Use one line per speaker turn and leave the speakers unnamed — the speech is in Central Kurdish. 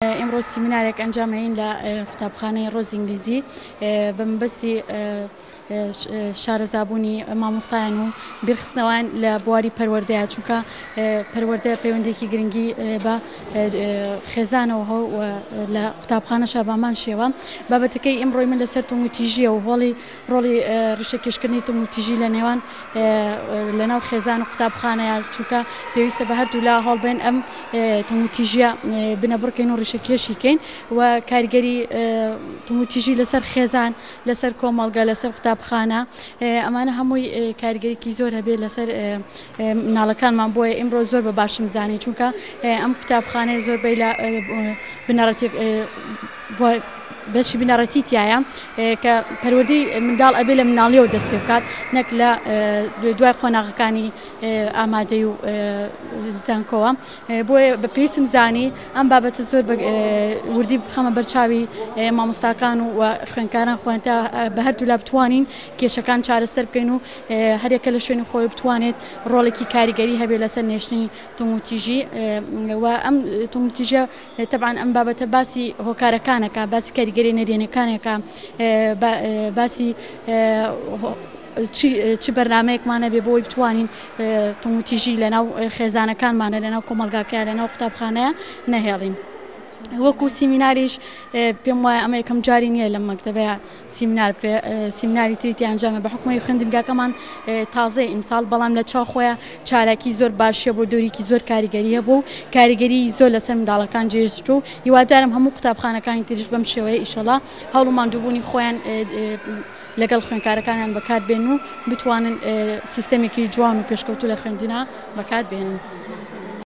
ئێمڕۆ سیمینارێک ئەنجامەین لە قوتابخانەی ڕۆز ئینگلیزی بە مەبەستی شارەزابوونی مامۆستایان و بیرخستنەوەیان لە بواری پەروەردەیە، چونکە پەروەردە پەیوەندێکی گرنگی بە خێزانەوە و لە قوتابخانەشە بامان شێوە. بابەتەکەی ئەمڕۆی من لەسەر تۆنگوتیژیە و ڕۆڵی ڕشەکێشکردنی تۆنگوتیژی لە نێوان لەناو خێزان و قوتابخانەیە، چونکە پێویستە بە هەردوو لا هەڵبێن ئەم تۆنگوتیژیە بنە بڕکەین و ڕشەکێشیکەین و کاریگەری تۆنگوتیژی لەسەر خێزان، لەسەر کۆمەڵگە، لەسەر قوتابخانە، ئەمانە هەمووی کاریگەریکی زۆر هەبێت لەسەر مناڵەکانمان. بۆیە ئەمڕۆ زۆر بە باشم زانی، چونکە ئەم قوتابخانەی زۆربەی لە بنەڕەتی بەشی بنەڕەتی تایە کە پەروەردەی منداڵ ئەبێ لە مناڵیەوە دەست پێ بکات، نەک لە دوای قۆناغەکانی ئامادەی و زانکۆوە. بۆیە بە پێویستم زانی ئەم بابەتە زۆر وردی بخەمە بەرچاوی مامۆستاکان و خوێندکاران خوێنتا بە هەردوو لا بتوانین کێشەکان چارەسەر بکەین و هەرێکە لە شوێنی خۆی بتوانێت ڕۆڵێکی کاریگەری هەبێت لەسەر نێشتنی تۆنگوتیژی. و ئەم تۆنگوتیژە تەبعاً ئەم بابەتە باسی هۆکارەکانەکە، باسی کاریگەری نەرێنەکانێکە، باسی چی بەرنامەیەکمانە بێ بۆی بتوانین تۆنگوتیژی لەناو خێزانەکانمانە، لەناو کۆمەڵگاکە، لەناو قوتابخانەیە نەهێڵین. وەکو سیمیناریش پێم وایە ئەمە یەکەم جاری نییە لە مەکتەبەیە سیمینار بکرێ، سیمیناری تریتی ئەنجامە بە حکومەی خوێندنگاکەمان تازەی ئیمساڵ، بەڵام لە چاو خۆیان چالاکی زۆر باشیە بۆ دۆریکی زۆر کاریگەریە بۆ کاریگەری زۆر لەسەر منداڵەکان جێژتر و هیوادارم هەموو قوتابخانەکانی تریش بەم شێوەیە ئیشەڵا هەوڵ و ماندووبوونی خۆیان لەگەڵ خوێندکارەکانیان بەکار بێن و بتوانن سیستەمێکی جوان و پێشکەوتوو لە خوێندنە بەکار بێنن.